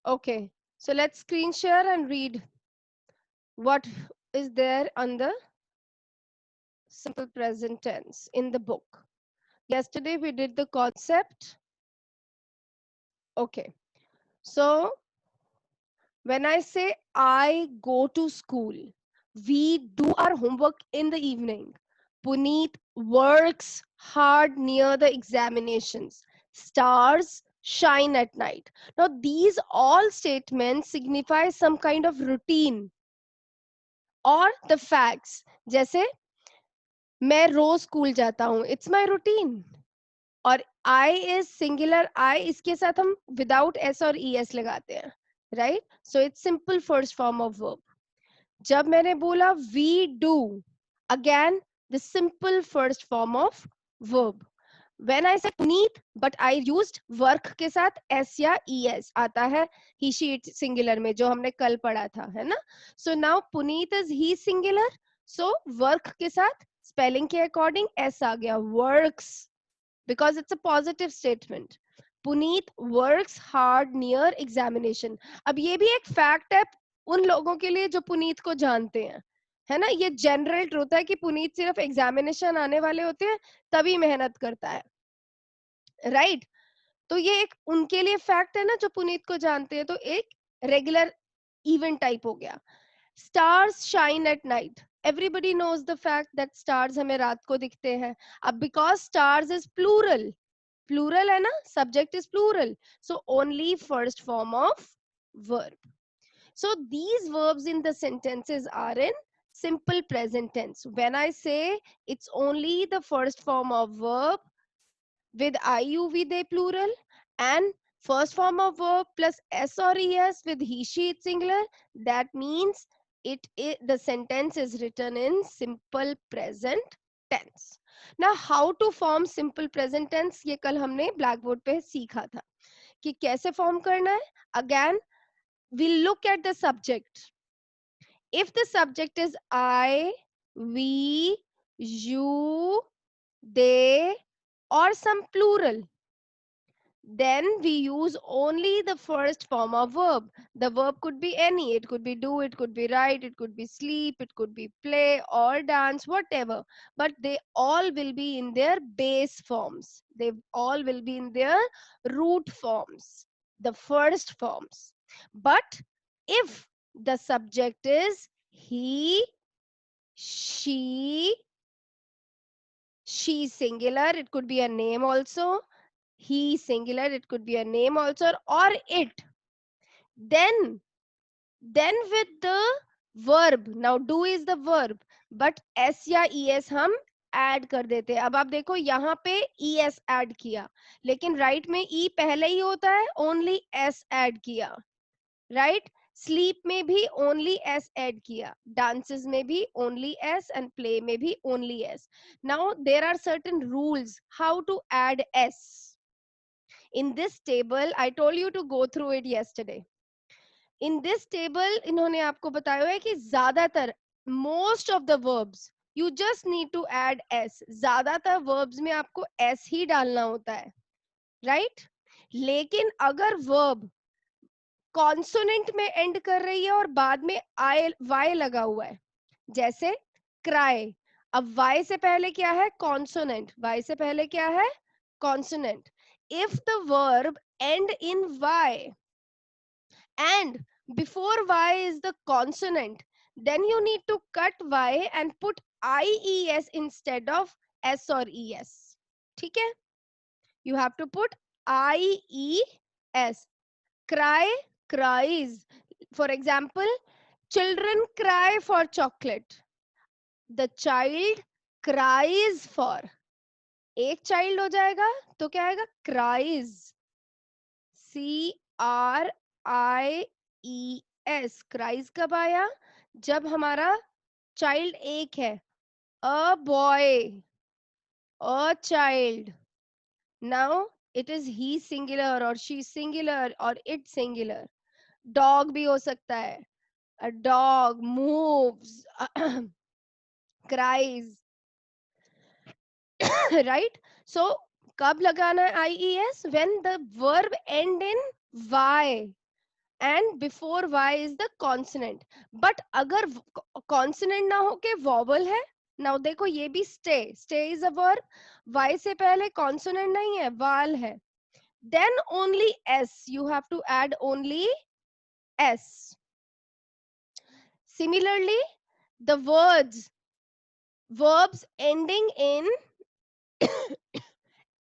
Okay, so let's screen share and read what is there on the simple present tense in the book. Yesterday we did the concept. Okay, so when I say I go to school, we do our homework in the evening. Puneet works hard near the examinations. Stars shine at night. Now, these all statements signify some kind of routine or the facts. जैसे मैं रोज school जाता हूँ, it's my routine. और I is singular, I इसके साथ हम without s और es लगाते हैं, right? So it's simple first form of verb. जब मैंने बोला we do, again the simple first form of verb. When I said Puneet, but I used work के साथ s या es आता है he she it singular में, जो हमने कल पढ़ा था, है ना? So now Puneet is he singular, so work के साथ spelling के according s आ गया, works, because it's a positive statement. Puneet works hard near examination. अब ये भी एक फैक्ट है उन लोगों के लिए जो पुनीत को जानते हैं, है ना? ये जनरल ट्रूथ है कि पुनीत सिर्फ एग्जामिनेशन आने वाले होते हैं तभी मेहनत करता है, राइट? तो ये एक उनके लिए फैक्ट है ना जो पुनीत को जानते हैं, तो एक रेगुलर इवेंट टाइप हो गया. Stars shine at night. Everybody knows the fact that stars हमें रात को दिखते हैं. अब because stars is plural, plural है ना, subject is plural, so only first form of verb. So these verbs in the sentences are in simple present tense. When I say it's only the first form of verb with IU they plural and first form of verb plus S or ES with he she it's singular, that means the sentence is written in simple present tense. Now how to form simple present tense, ये कल हमने blackboard पे सीखा था कि कैसे form करना है. Again we'll look at the subject. If the subject is I, we, you, they or some plural, then we use only the first form of verb. The verb could be any. It could be do, it could be write, it could be sleep, it could be play or dance, whatever. But they all will be in their base forms. They all will be in their root forms, the first forms. But if the subject is he, she singular, it could be a name also, he singular, it could be a name also, or it, then with the verb, now do is the verb, but s या es हम add कर देते हैं. अब आप देखो यहाँ पे es ऐड किया, लेकिन राइट में e पहले ही होता है, ओनली s ऐड किया, राइट? स्लीप में भी ओनली एस ऐड किया, डांसेस में भी ओनली एस एंड प्ले में भी only S. Now there are certain rules how to add S. In this table, I told you to go through it yesterday. In this table, इन्होंने आपको बताया है कि ज्यादातर most of the verbs you just need to add s. ज्यादातर verbs में आपको s ही डालना होता है, right? लेकिन अगर verb कॉन्सोनेंट में एंड कर रही है और बाद में आई वाई लगा हुआ है, जैसे क्राई, अब वाई से पहले क्या है? कॉन्सोनेंट. वाई से पहले क्या है? Consonant. If the verb end in Y and before y is the consonant, then you need to cut y and put ies instead of s or es. ठीक है? You have to put ies. Cry, cries. For example, children cry for chocolate. The child cries for. एक child हो जाएगा तो क्या आएगा? Cries. CRIES. Cries कब आया? जब हमारा चाइल्ड एक है. A boy, a child. Now it is he singular और शी सिंगुलर और इट सिंगुलर. डॉग भी हो सकता है. A dog moves, cries, right? So कब लगाना है IES? When the verb end in Y. and before y is the consonant. But अगर consonant ना हो के vowel है, now देखो ये भी stay, stay is a verb, y से पहले consonant नहीं है, vowel है, then only s, you have to add only s. Similarly, the verbs ending in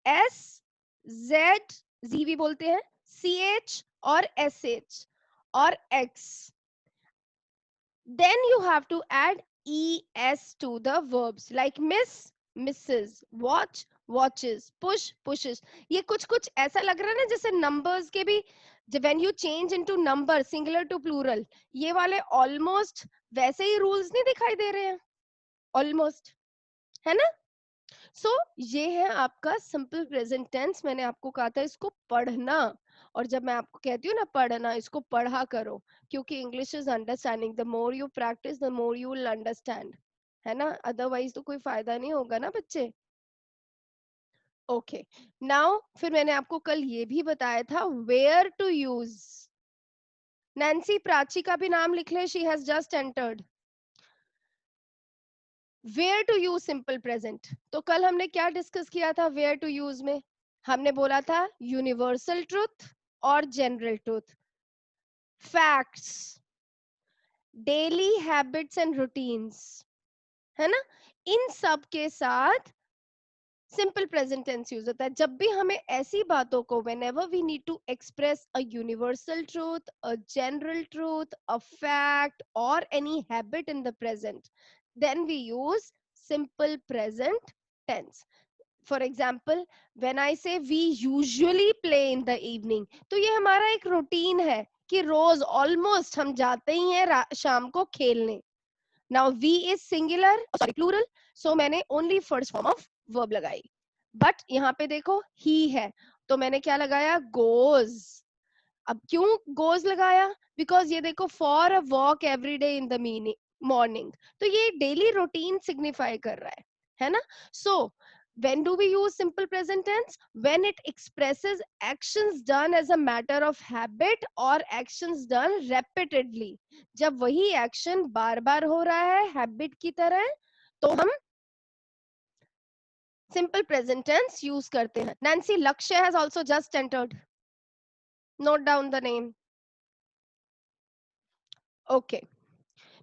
s, z, z भी बोलते हैं, ch और sh और x, then you have to add es to the verbs like miss, misses, watch, watches, push, pushes. ये कुछ कुछ ऐसा लग रहा है ना जैसे numbers के भी, when you change into number singular to plural, ये वाले almost वैसे ही rules नहीं दिखाई दे रहे हैं, almost, है ना? सो ये है आपका सिंपल प्रेजेंट टेंस. मैंने आपको कहा था इसको पढ़ना, और जब मैं आपको कहती हूँ ना पढ़ना, इसको पढ़ा करो, क्योंकि English is understanding. The more you practice the more you will understand, है ना? अदरवाइज तो कोई फायदा नहीं होगा ना बच्चे. ओके, नाउ फिर मैंने आपको कल ये भी बताया था where to use. Nancy Prachi का भी नाम लिख ले, she has just entered. Where to use simple present. तो कल हमने क्या डिस्कस किया था वेयर टू यूज में? हमने बोला था यूनिवर्सल ट्रूथ और general truth, facts, daily habits and routines, है ना? इन सब के साथ सिंपल प्रेजेंट टेंस यूज होता है. जब भी हमें ऐसी बातों को, whenever we need to express a universal truth, a general truth, a fact or any habit in the present, then we use simple present tense. For example, when I say we usually play in the evening, तो ये हमारा एक routine है कि रोज almost हम जाते ही हैं शाम को खेलने. Now we is singular, sorry plural, so मैंने only first form of verb लगाई. But यहाँ पे देखो he है, तो मैंने क्या लगाया? goes. अब क्यों goes लगाया? Because ये देखो for a walk every day in the morning, तो ये daily routine signify कर रहा है ना? So when do we use simple present tense? When it expresses actions done as a matter of habit or actions done repeatedly. जब वही action बार बार हो रहा है हैबिट की तरह, तो हम सिंपल प्रेजेंट टेंस यूज करते हैं. नैन्सी, लक्ष्य has also just entered. Note down the name. Okay,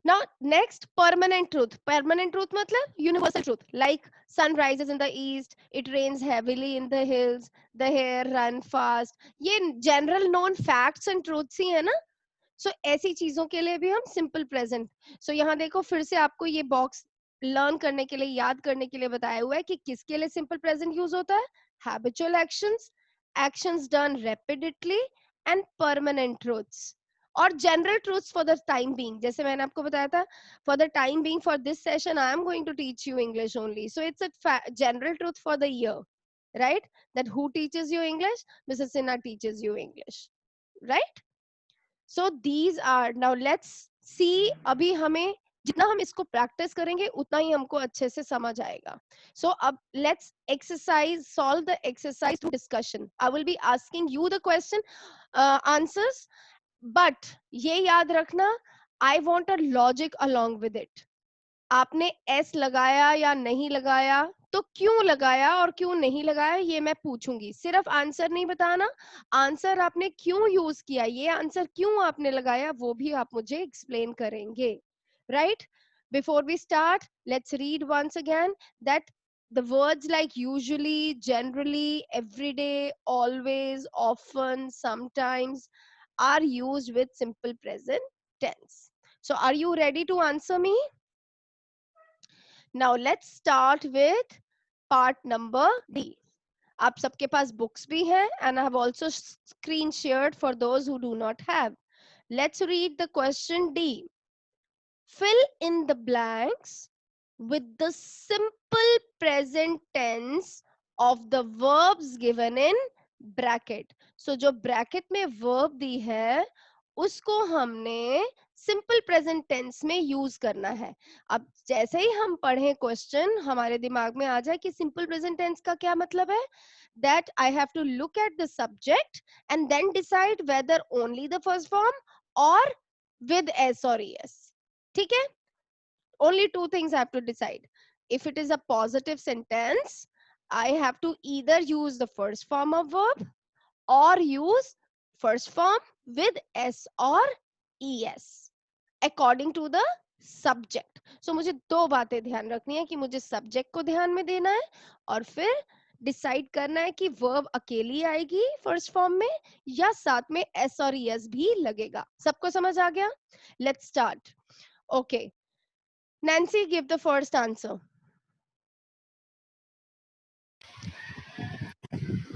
now next, permanent truth. Permanent truth matlab universal truth, like sun rises in the east, it rains heavily in the hills, the hare run fast. ये general known facts and truths ही है ना? सो ऐसी चीजों के लिए भी हम simple present. सो यहाँ देखो फिर से आपको ये बॉक्स लर्न करने के लिए, याद करने के लिए बताया हुआ है कि किसके लिए सिंपल प्रेजेंट यूज होता है. Habitual actions, actions done repeatedly and permanent truths और general truths for the time being. जैसे मैंने आपको बताया था, for the time being for this session I am going to teach you English only, so it's a general truth for the year, right? That who teaches you English? Mrs. Sinha teaches you English, right? So these are, now let's see, अभी हमें जितना हम इसको practice करेंगे उतना ही हमको अच्छे से समझ आएगा. So अब let's exercise, solve the exercise through discussion. I will be asking you the question, answers, but ये याद रखना, I want a logic along with it. आपने एस लगाया या नहीं लगाया, तो क्यों लगाया और क्यों नहीं लगाया ये मैं पूछूंगी. सिर्फ आंसर नहीं बताना, आंसर आपने क्यों यूज किया, ये आंसर क्यों आपने लगाया, वो भी आप मुझे एक्सप्लेन करेंगे. Right? Before we start, let's read once again that the words like usually, generally, every day, always, often, sometimes are used with simple present tense. So are you ready to answer me? Now let's start with part number D. आप सबके पास books भी हैं and I have also screen shared for those who do not have. Let's read the question D. Fill in the blanks with the simple present tense of the verbs given in bracket. So जो bracket में verb दी है उसको हमने simple present tense में use करना है। अब जैसे ही हम पढ़े क्वेश्चन हमारे दिमाग में आ जाए कि सिंपल प्रेजेंट टेंस का क्या मतलब है, that I have to look at the subject and then decide whether only the first form or with s or es. ठीक है, only two things I have to decide. If it is a positive sentence, I have to either use the first form of verb or use first form with s or es according to the subject. So मुझे दो बातें ध्यान रखनी है कि मुझे subject को ध्यान में देना है और फिर डिसाइड करना है कि वर्ब अकेली आएगी फर्स्ट फॉर्म में या साथ में एस और एस भी लगेगा। सबको समझ आ गया? Let's start. Okay, Nancy give the first answer.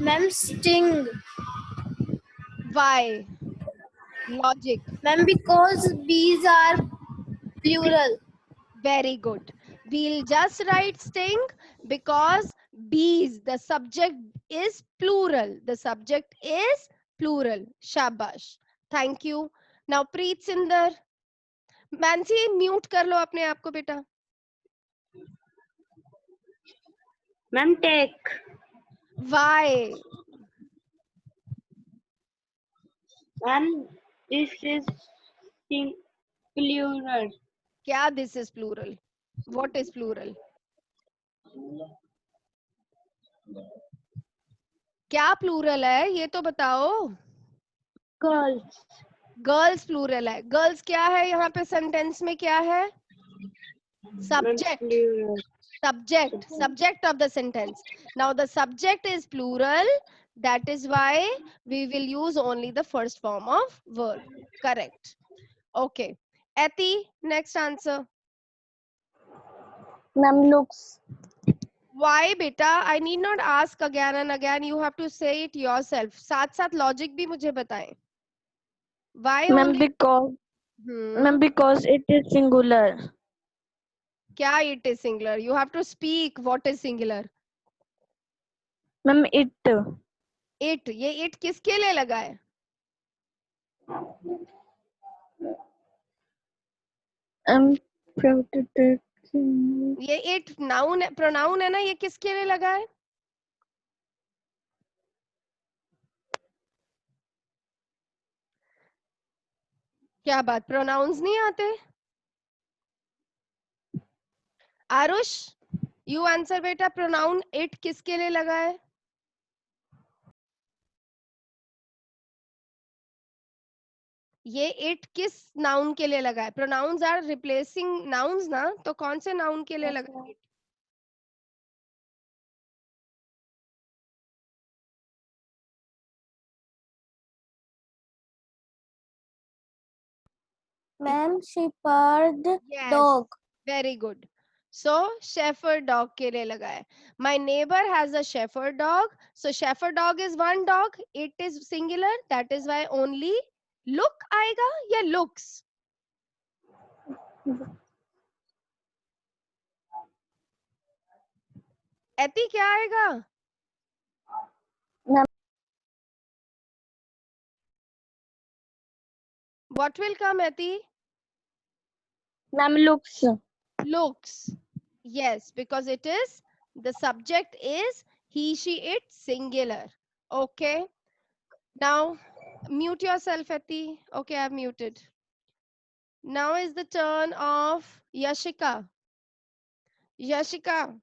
Ma'am sting. Why? Logic? Ma'am because bees are plural. Very good. We'll just write sting because bees, the subject is plural. The subject is plural. Shabash. Thank you. Now Preet Sindar. Mansi, mute कर लो अपने आप को बेटा. Ma'am take. Why? Ma'am this is plural. क्या this is plural? What is plural? क्या plural है ये तो बताओ. गर्ल्स। गर्ल्स प्लूरल है. गर्ल्स क्या है यहाँ पे सेंटेंस में? क्या है? Subject. Subject of the sentence. Now the subject is plural, that is why we will use only the first form of verb. Correct. Okay, Eti, next answer. Ma'am looks. Why beta? I need not ask again and again, you have to say it yourself. साथ साथ logic भी मुझे बताएं. Why ma'am only? because it is singular। क्या it is singular? You have to speak what is singular. Ma'am it It, ये it किसके लिए लगा है? ये it noun pronoun है ना, ये किसके लिए लगा है? क्या बात, प्रोनाउंस नहीं आते? आरुष, यू आंसर बेटा, प्रोनाउन इट किसके लिए लगा है? ये इट किस नाउन के लिए लगा है? प्रोनाउंस आर रिप्लेसिंग नाउन्स ना, तो कौन से नाउन के लिए लगा है? Ma'am shepherd Yes, dog. very good. So shepherd dog के लिए लगा है. My neighbor has a shepherd dog. So shepherd dog is one dog. It is singular. That is why only look आएगा या looks? एती क्या आएगा? What will come, Eti? Ma'am looks Looks. Yes, because it is, the subject is he, she, it, singular. Okay. Now mute yourself, Eti. Okay, I've muted. Now is the turn of Yashika. Yashika.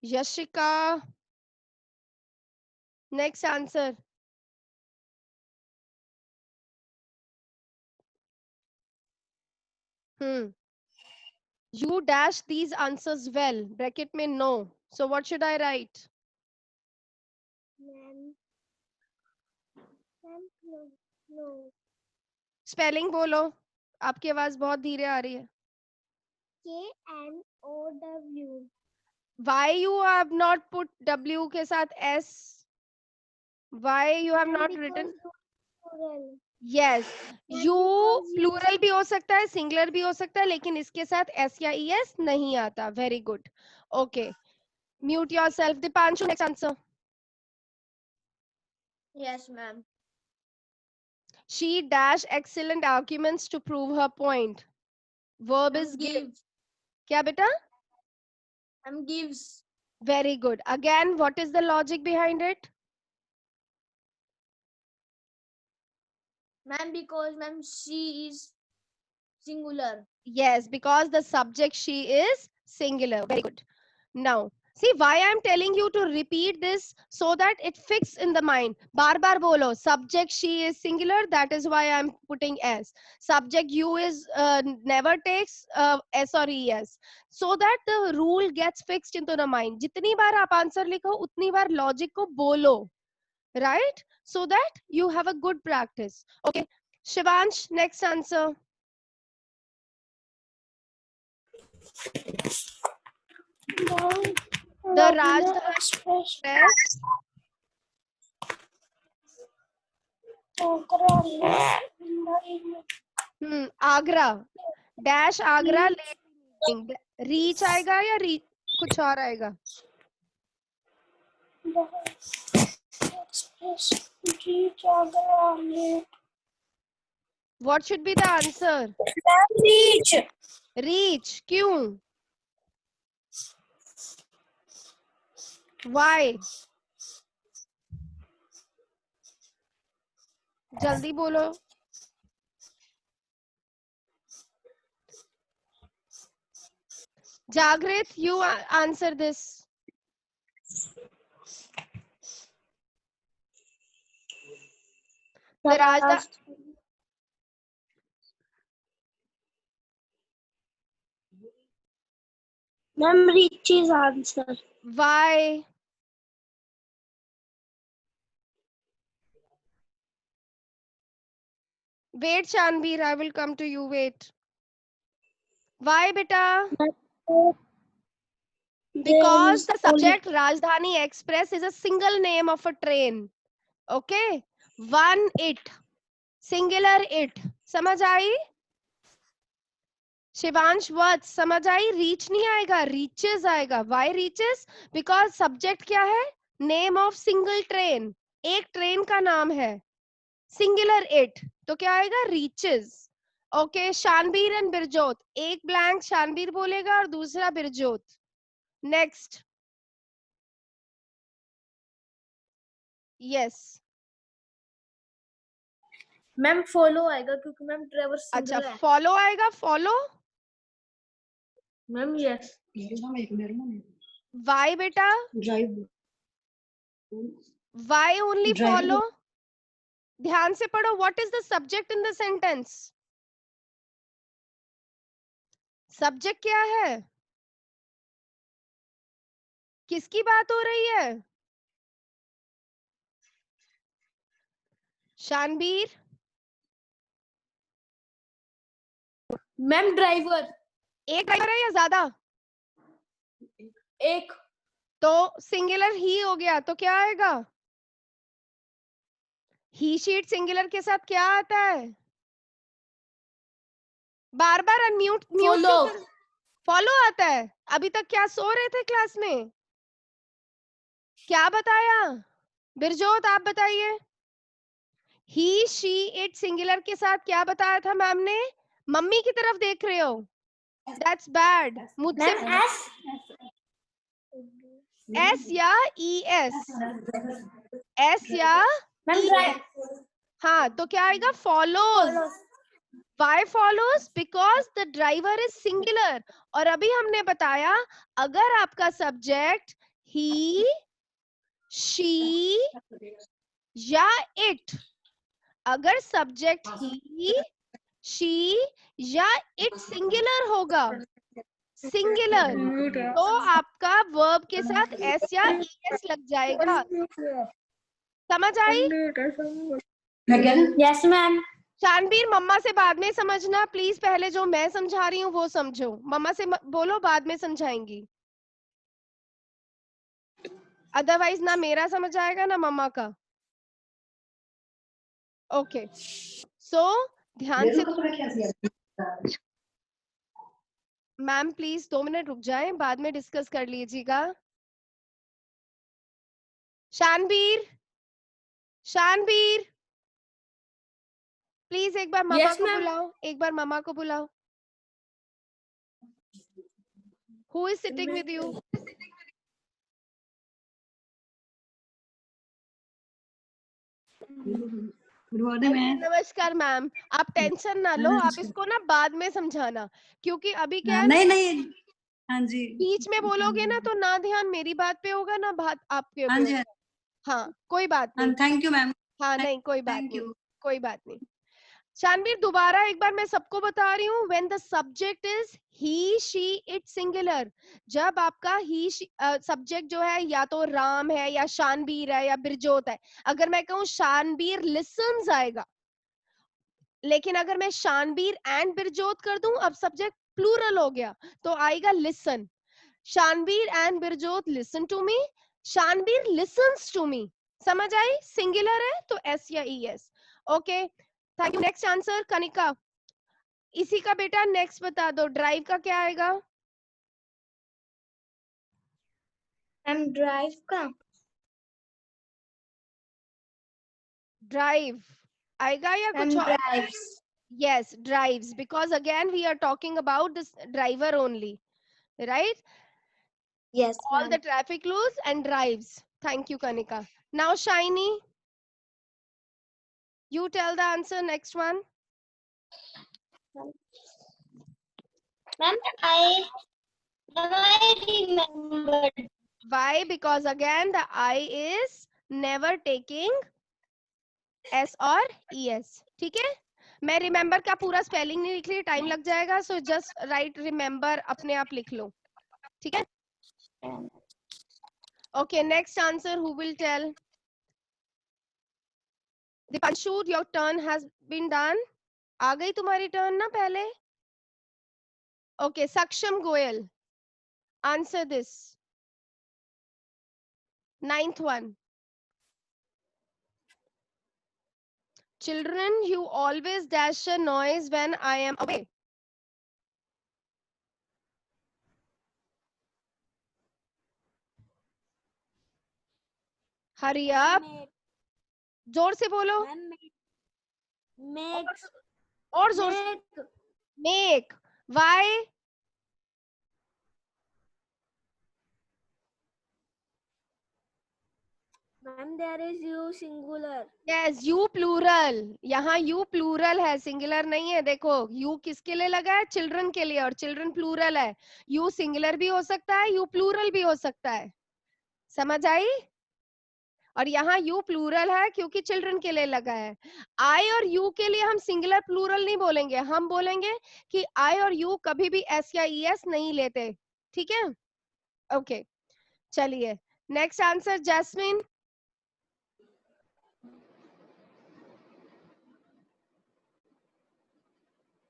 Yashika. Next answer. You dash these answers well. Bracket में no. So what should I write? Spelling बोलो. आपकी आवाज बहुत धीरे आ रही है. KNOW। Why you have not put W के साथ S? Why you have not written? Yes, you plural भी हो सकता है, singular भी हो सकता है, लेकिन इसके साथ S या ES नहीं आता. Very good. Okay. Mute yourself. Dipanshu, next answer. Yes, ma'am. She dash excellent arguments to prove her point. Verb is give. क्या बेटा? Gives. Very good. Again, what is the logic behind it? Ma'am, because ma'am she is singular. Yes, because the subject she is singular. Very good. Now, see why I'm telling you to repeat this so that it fixes in the mind. Bar bar bolo. Subject she is singular. That is why I'm putting S. Subject you is never takes S or ES. So that the rule gets fixed into the mind. जितनी बार आप answer लिखो उतनी बार logic को बोलो. Right? So that you have a good practice. Okay. Shivansh, next answer. The Rajdhani Express. Agra dash Agra reach आएगा या कुछ और आएगा? What should be the answer? Reach. Reach. क्यों? Why? जल्दी बोलो. Jagrit, you answer this. The Rajdhani. Ma'am, Richie's answer. Why? Wait, Shanbir, I will come to you. Wait. Why, beta? Because the subject Rajdhani Express is a single name of a train. Okay? One it. Singular it. समझ आई? Shivansh word समझ आई? Reach नहीं आएगा, reaches आएगा. Why reaches? Because subject क्या है? Name of single train. एक train का नाम है. Singular it. तो क्या आएगा? Reaches. Okay, Shanbir and Birjot. एक ब्लैंक शानबीर बोलेगा और दूसरा Birjot. Next. Yes. Ma'am follow आएगा क्योंकि मैम ड्राइवर अच्छा, सिंगल है. फॉलो आएगा. फॉलो. Ma'am yes. वाई बेटा? Why only follow? ध्यान से पढ़ो. What is the subject in the sentence? Subject क्या है? किसकी बात हो रही है? शानबीर. Ma'am driver. एक ड्राइवर है या ज्यादा? एक. तो सिंगुलर ही हो गया. तो क्या आएगा? ही शीट सिंगुलर के साथ क्या आता है? बार बार अनम्यूट फॉलो. फॉलो आता है. अभी तक क्या सो रहे थे क्लास में? क्या बताया? बिरजोत आप बताइए. ही शी इट सिंगुलर के साथ क्या बताया था मैम ने? मम्मी की तरफ देख रहे हो? That's bad. मुझसे एस या ई एस? एस या हाँ. तो क्या आएगा? Follows. Why follows? Because the driver is singular. और अभी हमने बताया अगर आपका सब्जेक्ट he, she या it, अगर सब्जेक्ट he, she या it सिंगुलर होगा, सिंगुलर, तो आपका वर्ब के साथ s या es लग जाएगा. समझ आई? Yes ma'am. शानबीर, मम्मा से बाद में समझना प्लीज. पहले जो मैं समझा रही हूँ वो समझो. मम्मा से बोलो, बाद में समझाएंगी. अदरवाइज ना मेरा समझ आएगा ना मम्मा का. ओके. सो ध्यान से. मैम प्लीज 2 मिनट रुक जाएं, बाद में डिस्कस कर लीजिएगा. शानबीर. शानबीर. प्लीज एक बार ममा Yes, को ma'am. बुलाओ, एक बार ममा को बुलाओ. Who is sitting with you? Good morning ma'am. नमस्कार मैम. आप टेंशन ना लो, आप इसको ना बाद में समझाना, क्योंकि अभी क्या है, नहीं नहीं. हाँ जी. बीच में बोलोगे ना तो ना ध्यान मेरी बात पे होगा ना बात आपके हाँ पे जी. होगा. हाँ कोई बात हाँ, नहीं. Thank you ma'am. हाँ नहीं कोई बात थैंक नहीं, यू. कोई बात नहीं. शानवीर दोबारा एक बार मैं सबको बता रही हूँ, when the subject is he, she, it singular. जब आपका he, she सब्जेक्ट जो है या तो राम है या शानवीर है या बिरजोत है. अगर मैं कहूँ शानवीर listens आएगा, लेकिन अगर मैं शानवीर एंड बिरजोत कर दूं, अब सब्जेक्ट प्लूरल हो गया, तो आएगा listen. Shanvir and Birjot listen to me, Shanvir listens to me. समझ आई? सिंगुलर है तो एस या E S. Okay thank you. Next answer Kanika. इसी का बेटा नेक्स्ट बता दो, ड्राइव का क्या आएगा? Ma'am, drive का. ड्राइव आएगा या Ma'am, कुछ और? drives. Yes, drives, because again we are talking about this driver only, right? Yes, All ma'am. the traffic rules and drives. Thank you, Kanika. Now, Shiny, you tell the answer. Next one. Ma'am, I remembered. Why? Because again the I is never taking S or ES. ठीक है? मैं remember का पूरा spelling नहीं लिख रही, time लग जाएगा. So just write remember, अपने आप लिख लो. ठीक है? Okay, next answer. Who will tell? Dipanshu, your turn has been done. आ गई तुम्हारी turn ना पहले? Okay, Saksham Goyal. Answer this. 9th one. Children, you always dash a noise when I am away. Hurry up. जोर से बोलो. Make. और जोर से. Make. Why? Ma'am, there is you singular. Yes, you plural. यहाँ you plural है, singular नहीं है. देखो, you किसके लिए लगा है? Children के लिए, और children plural है. You singular भी हो सकता है, you plural भी हो सकता है. समझ आई? और यहाँ यू प्लूरल है क्योंकि चिल्ड्रन के लिए लगा है. आई और यू के लिए हम सिंगुलर प्लूरल नहीं बोलेंगे, हम बोलेंगे कि आई और यू कभी भी एस या ई एस नहीं लेते. ठीक है? ओके चलिए next answer. Jasmine.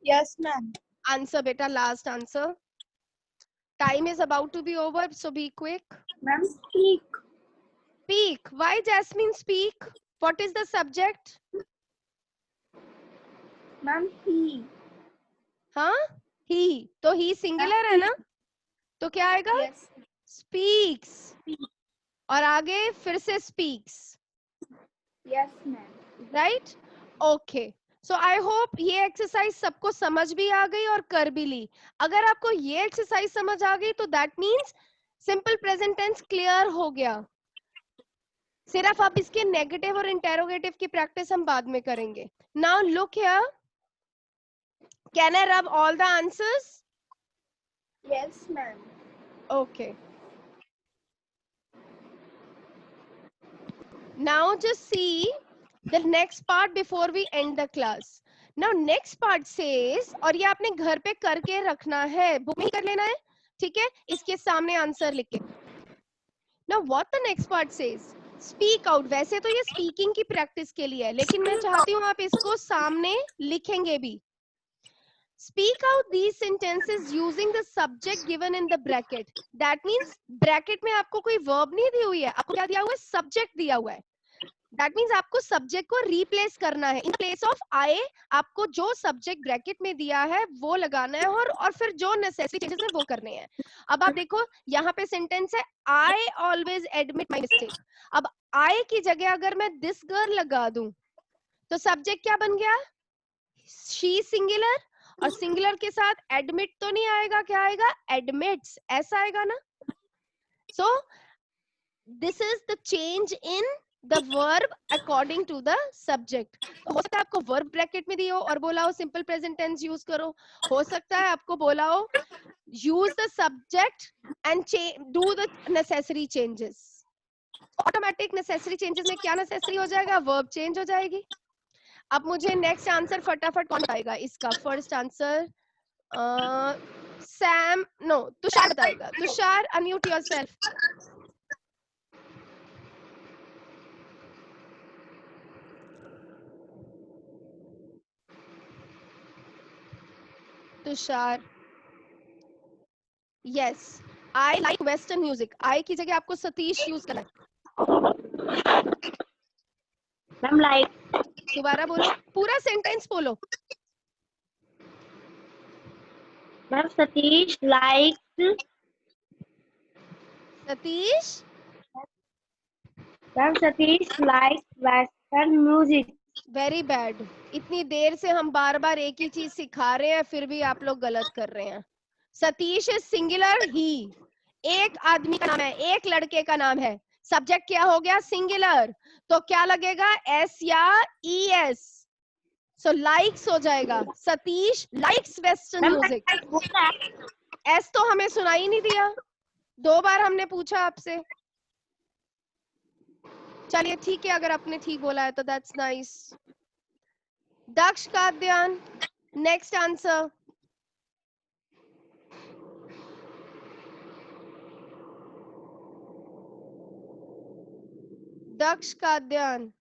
Yes, ma'am. Answer बेटा, last answer. Time is about to be over, so be quick. Ma'am, speak. Speak. Why Jasmine speak? What is the subject? Ma'am, he. हाँ he, तो he singular है ना, तो क्या आएगा? Yes. Speaks. और आगे फिर से speaks. Yes, ma'am. Right? Okay. So I hope ये एक्सरसाइज सबको समझ भी आ गई और कर भी ली. अगर आपको ये एक्सरसाइज समझ आ गई तो that means simple present tense clear हो गया. सिर्फ आप इसके नेगेटिव और इंटेरोगेटिव की प्रैक्टिस हम बाद में करेंगे. Now look here. Can I rub all the answers? Yes, ma'am. Okay. Now just see the next part before we end the class. Now next part says, और ये आपने घर पे करके रखना है, बुक में कर लेना है. ठीक है? इसके सामने आंसर लिख के. Now what the next part says? Speak out. वैसे तो ये स्पीकिंग की प्रैक्टिस के लिए है, लेकिन मैं चाहती हूँ आप इसको सामने लिखेंगे भी. Speak out these sentences using the subject given in the bracket. That means bracket में आपको कोई verb नहीं दी हुई है, आपको क्या दिया हुआ है? Subject दिया हुआ है. That means आपको subject को replace करना है. In place of I, आपको जो subject bracket में दिया है वो लगाना है, और फिर जो necessary changes है वो करने हैं. अब आप देखो यहाँ पे sentence है I always admit my mistake. अब I की जगह अगर मैं this girl लगा दूं तो subject क्या बन गया? शी सिंगुलर, और सिंगुलर के साथ एडमिट तो नहीं आएगा, क्या आएगा? एडमिट्स, ऐसा आएगा ना. So this is the change in the verb according to the subject. हो सकता है आपको वर्ब ब्रैकेट में दिया हो और बोला हो सिंपल प्रेजेंट टेंस यूज करो. हो सकता है आपको बोला हो use the subject and do the necessary changes. Automatic necessary changes में क्या नेसेसरी हो जाएगा? वर्ब चेंज हो जाएगी. अब मुझे नेक्स्ट आंसर फटाफट कौन बताएगा इसका? फर्स्ट आंसर सैम, नो, तुषार बताएगा. Tushar, unmute yourself. Tushar, yes. I like western music. I की जगह आपको सतीश यूज करना है. Ma'am like. दोबारा बोलो, पूरा सेंटेंस बोलो. Ma'am Satish likes. Satish, ma'am Satish likes western music. Very bad. इतनी देर से हम बार बार एक ही चीज सिखा रहे हैं, फिर भी आप लोग गलत कर रहे हैं. सतीश इज सिंगुलर, ही एक आदमी का नाम है, एक लड़के का नाम है. सब्जेक्ट क्या हो गया? सिंगुलर. तो क्या लगेगा? एस या ई एस. सो लाइक्स हो जाएगा. Satish likes western music. S तो हमें सुनाई नहीं दिया, 2 बार हमने पूछा आपसे. चलिए ठीक है, अगर आपने ठीक बोला है तो दैट्स नाइस. दक्ष का ध्यान. Next answer. दक्ष का ध्यान.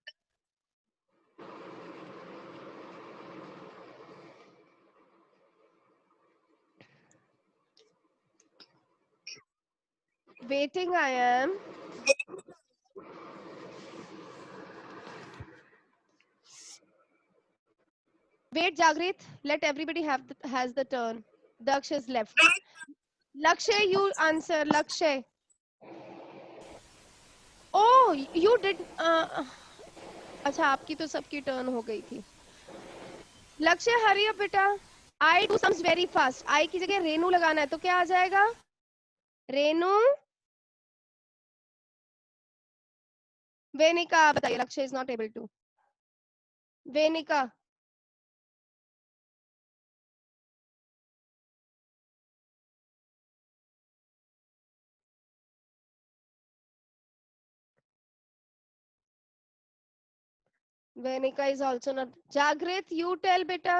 Waiting I am. Wait Jagrit, let everybody has the turn. Daksh is left. Lakshay, you answer. Lakshay. Oh, you did. अच्छा, आपकी तो सबकी टर्न हो गई थी. लक्ष्य हरी अप बेटा. I do sums very fast. I की जगह रेनू लगाना है, तो क्या आ जाएगा? रेनू. वेनिका बताइए. Lakshya is not able to. Venika. Venika is also not. Jagrit, you tell beta.